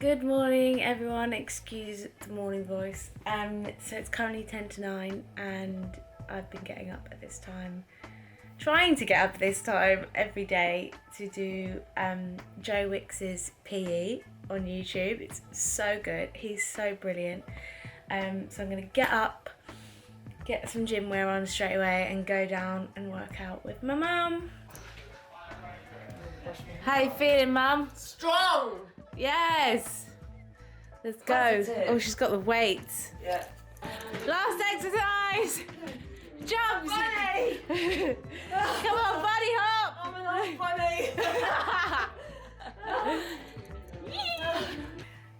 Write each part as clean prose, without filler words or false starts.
Good morning everyone, excuse the morning voice. So it's currently 10 to 9 and I've been getting up at this time, trying to get up at this time every day to do Joe Wicks's PE on YouTube. It's so good, he's so brilliant. So I'm gonna get up, get some gym wear on straight away and go down and work out with my mum. How you feeling, mum? Strong! Yes! Let's go. Positive. Oh, she's got the weights. Yeah. Last exercise! Jumps! Bunny! Come on, bunny hop! I'm an old bunny!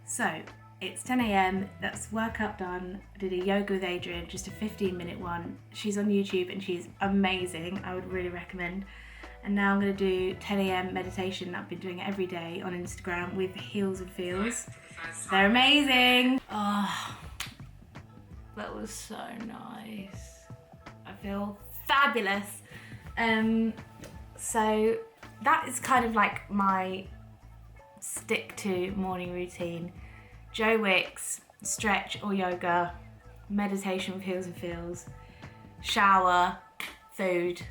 So, it's 10 AM, that's workout done. I did a yoga with Adrian, just a 15-minute one. She's on YouTube and she's amazing. I would really recommend. And now I'm going to do 10 AM meditation. I've been doing it every day on Instagram with Heels and Feels. They're amazing. Oh, that was so nice. I feel fabulous. So that is kind of like my stick to morning routine. Joe Wicks, stretch or yoga, meditation with Heels and Feels, shower, food,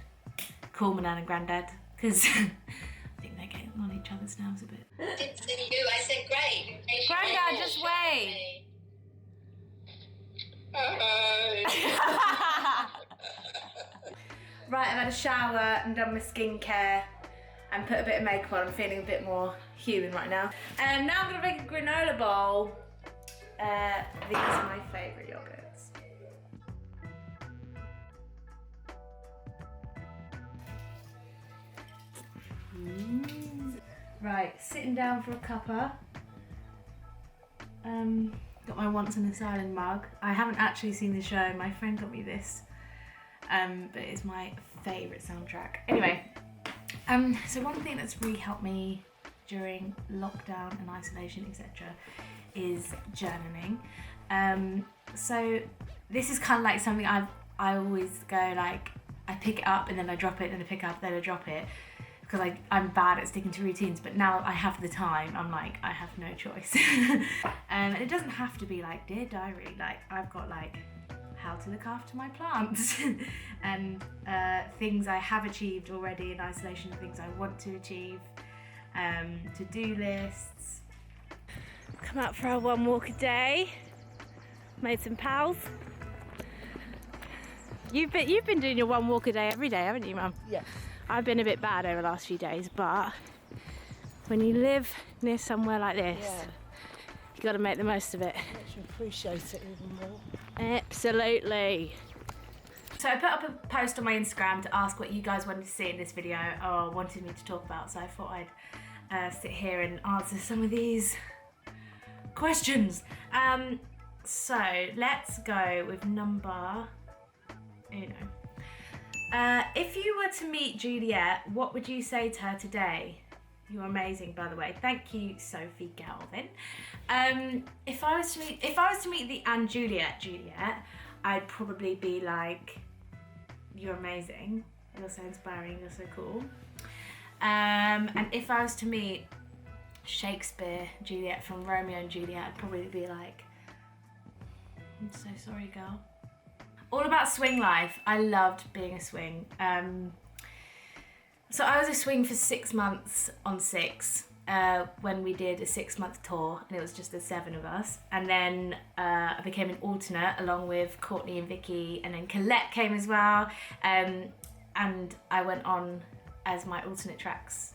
call my nan and granddad, because I think they're getting on each other's nerves a bit. I didn't say you, I said great. Granddad, just wait. Right, I've had a shower and done my skincare and put a bit of makeup on. I'm feeling a bit more human right now. And now I'm gonna make a granola bowl. These are my favourite yogurts. Right, sitting down for a cuppa. Got my Once on This Island mug. I haven't actually seen the show, my friend got me this. But it's my favourite soundtrack. Anyway, so one thing that's really helped me during lockdown and isolation, etc., is journaling. So this is kind of like something I always go like, I pick it up and then I drop it, then I pick it up, then I drop it. Because I'm bad at sticking to routines, but now I have the time, I'm like, I have no choice. And it doesn't have to be like Dear Diary, like I've got like how to look after my plants and things I have achieved already in isolation, things I want to achieve, to-do lists. Come out for our one walk a day, made some pals. You've been doing your one walk a day every day, haven't you, Mum? Yes. I've been a bit bad over the last few days, but when you live near somewhere like this, you got to make the most of it. Makes you appreciate it even more. Absolutely. So I put up a post on my Instagram to ask what you guys wanted to see in this video or wanted me to talk about, so I thought I'd sit here and answer some of these questions. So let's go with number uno. If you were to meet Juliet, what would you say to her today? You're amazing, by the way. Thank you, Sophie Galvin. If I was to meet the and Juliet, I'd probably be like, you're amazing. You're so inspiring. You're so cool. And if I was to meet Shakespeare, Juliet from Romeo and Juliet, I'd probably be like, I'm so sorry, girl. All about swing life. I loved being a swing. So I was a swing for 6 months on Six when we did a 6-month tour, and it was just the 7 of us. And then I became an alternate along with Courtney and Vicky, and then Colette came as well. And I went on as my alternate tracks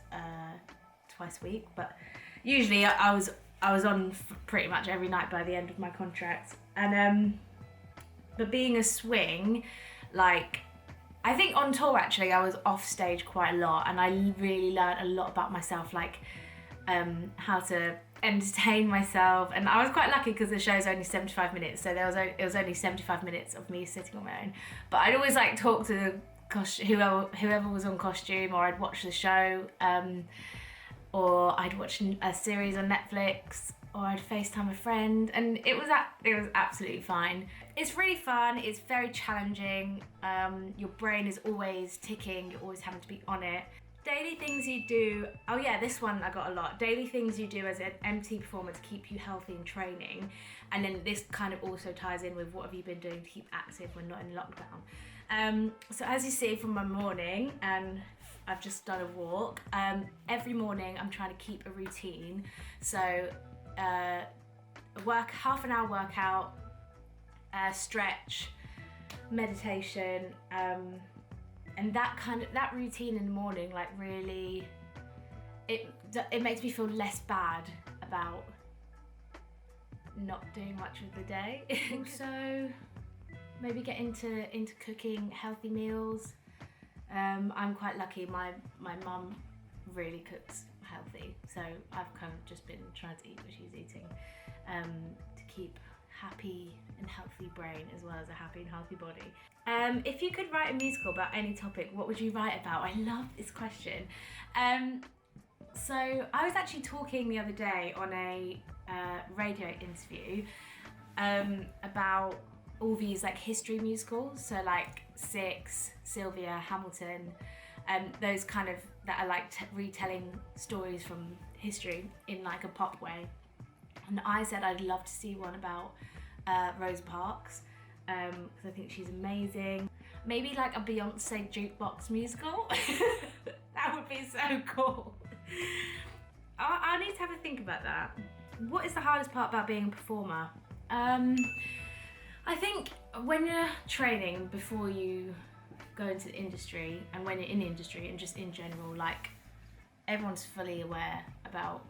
twice a week, but usually I was on pretty much every night by the end of my contract. And but being a swing, like, I think on tour actually I was off stage quite a lot, and I really learned a lot about myself, like how to entertain myself. And I was quite lucky because the show's only 75 minutes, so it was only 75 minutes of me sitting on my own. But I'd always like talk to whoever was on costume, or I'd watch the show, or I'd watch a series on Netflix, or I'd FaceTime a friend, and it was absolutely fine. It's really fun, it's very challenging, your brain is always ticking, you're always having to be on it. Daily things you do. Oh yeah, this one I got a lot. Daily things you do as an MC performer to keep you healthy in training. And then this kind of also ties in with what have you been doing to keep active when not in lockdown. So as you see from my morning, and I've just done a walk. Every morning I'm trying to keep a routine. So half an hour workout, stretch, meditation, and that routine in the morning, like really, it makes me feel less bad about not doing much of the day. So maybe get into cooking healthy meals. I'm quite lucky. My mum really cooks healthy, so I've kind of just been trying to eat what she's eating, to keep happy and healthy brain as well as a happy and healthy body. If you could write a musical about any topic, what would you write about? I love this question. So I was actually talking the other day on a radio interview about all these like history musicals, so like Six, Sylvia, Hamilton, those kind of that are like retelling stories from history in like a pop way. And I said I'd love to see one about Rosa Parks, because I think she's amazing. Maybe like a Beyonce jukebox musical. That would be so cool. I need to have a think about that. What is the hardest part about being a performer? I think when you're training before you go into the industry, and when you're in the industry and just in general, like everyone's fully aware about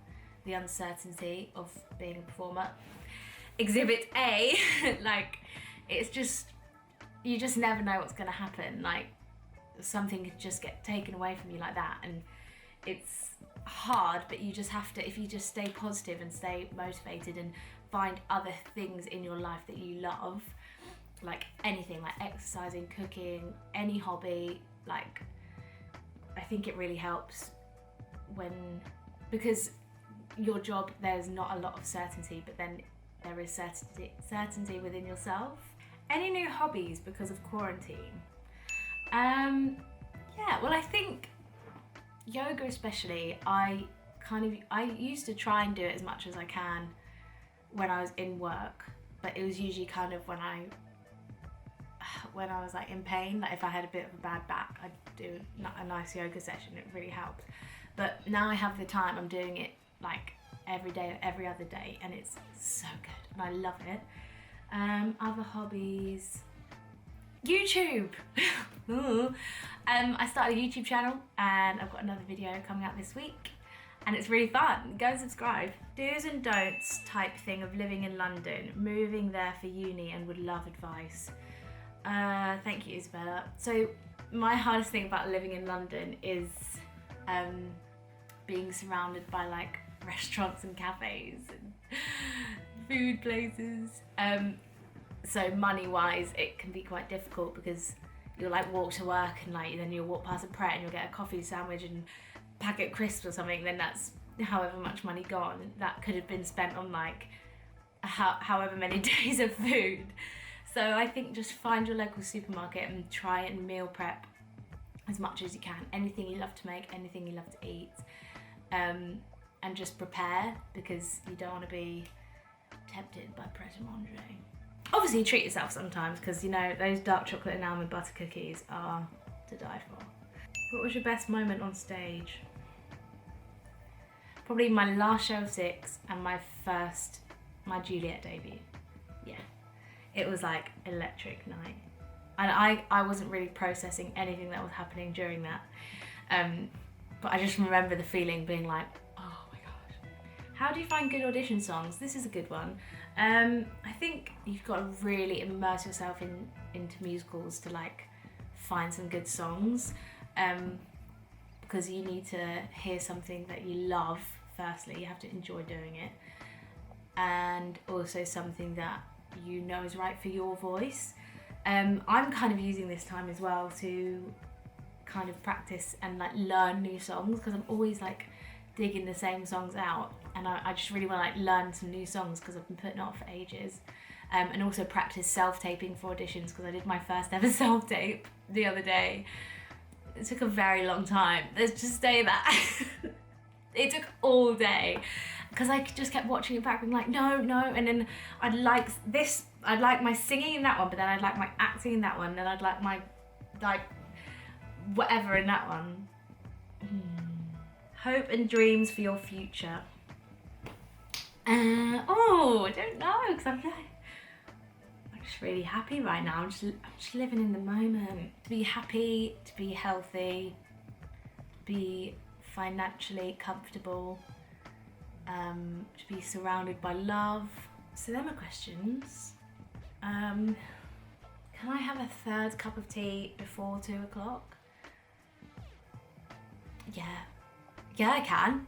the uncertainty of being a performer. Exhibit A, like it's just, you just never know what's gonna happen. Like something could just get taken away from you like that, and it's hard, but you just have to, if you just stay positive and stay motivated and find other things in your life that you love, like anything, like exercising, cooking, any hobby, like I think it really helps because your job, there's not a lot of certainty, but then there is certainty within yourself. Any new hobbies because of quarantine? Yeah, well I think yoga especially, I used to try and do it as much as I can when I was in work, but it was usually kind of when I was like in pain, like if I had a bit of a bad back, I'd do a nice yoga session. It really helped. But now I have the time, I'm doing it like every day or every other day, and it's so good and I love it. Other hobbies, YouTube. I started a YouTube channel and I've got another video coming out this week and it's really fun. Go and subscribe. Do's and don'ts type thing of living in London, moving there for uni, and would love advice. Thank you, Isabella. So my hardest thing about living in London is being surrounded by like restaurants and cafes and food places. So money wise it can be quite difficult because you'll like walk to work and like then you'll walk past a Pret and you'll get a coffee sandwich and packet of crisps or something, then that's however much money gone that could have been spent on like however many days of food. So I think just find your local supermarket and try and meal prep as much as you can. Anything you love to make, anything you love to eat, and just prepare, because you don't want to be tempted by Pret a Manger. Obviously treat yourself sometimes, because you know those dark chocolate and almond butter cookies are to die for. What was your best moment on stage? Probably my last show of Six and my Juliet debut. Yeah, it was like electric night. And I wasn't really processing anything that was happening during that. But I just remember the feeling being like, oh my gosh. How do you find good audition songs? This is a good one. I think you've got to really immerse yourself into musicals to like find some good songs, because you need to hear something that you love. Firstly, you have to enjoy doing it, and also something that you know is right for your voice. I'm kind of using this time as well to kind of practice and like learn new songs, because I'm always like digging the same songs out, and I just really want to like learn some new songs because I've been putting it off for ages. And also practice self-taping for auditions, because I did my first ever self-tape the other day. It took a very long time. Let's just say that. It took all day. Because I just kept watching it back, being like, no, and then I'd like my singing in that one, but then I'd like my acting in that one, and then I'd like my, whatever in that one. Hope and dreams for your future. I don't know, because I'm just really happy right now. I'm just living in the moment. To be happy, to be healthy, to be financially comfortable, to be surrounded by love. So them are questions. Can I have a third cup of tea before 2 o'clock? Yeah, I can.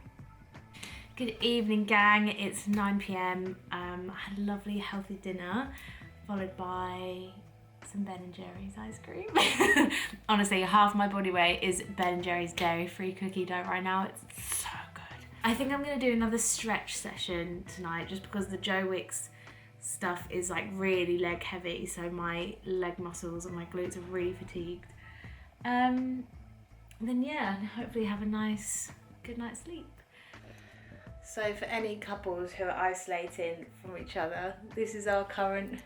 Good evening, gang. It's 9 p.m. I had a lovely, healthy dinner, followed by some Ben & Jerry's ice cream. Honestly, half my body weight is Ben & Jerry's dairy-free cookie dough right now. It's so good. I think I'm gonna do another stretch session tonight, just because the Joe Wicks stuff is like really leg heavy, so my leg muscles and my glutes are really fatigued. Then yeah, hopefully have a nice, good night's sleep. So for any couples who are isolating from each other, this is our current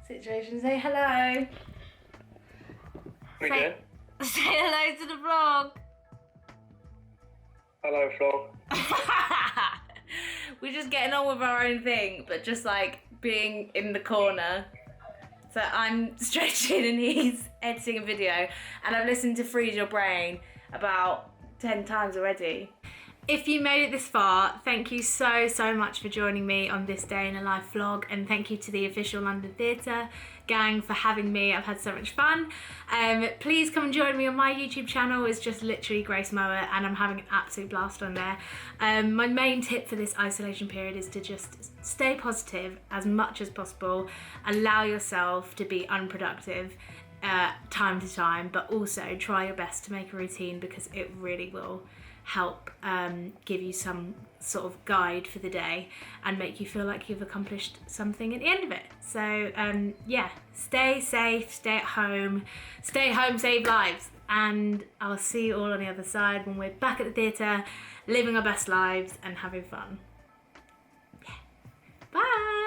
situation. Say hello. We good? Say hello to the vlog. Hello, vlog. We're just getting on with our own thing, but just like being in the corner. So I'm stretching and he's editing a video, and I've listened to Freeze Your Brain about 10 times already. If you made it this far, thank you so much for joining me on this day in a life vlog, and thank you to the official London Theatre gang for having me. I've had so much fun. Please come and join me on my YouTube channel. It's just literally Grace Mouat, and I'm having an absolute blast on there. My main tip for this isolation period is to just stay positive as much as possible. Allow yourself to be unproductive time to time, but also try your best to make a routine, because it really will help give you some sort of guide for the day and make you feel like you've accomplished something at the end of it. So yeah, stay safe, stay at home, save lives, and I'll see you all on the other side when we're back at the theatre, living our best lives and having fun. Yeah. Bye.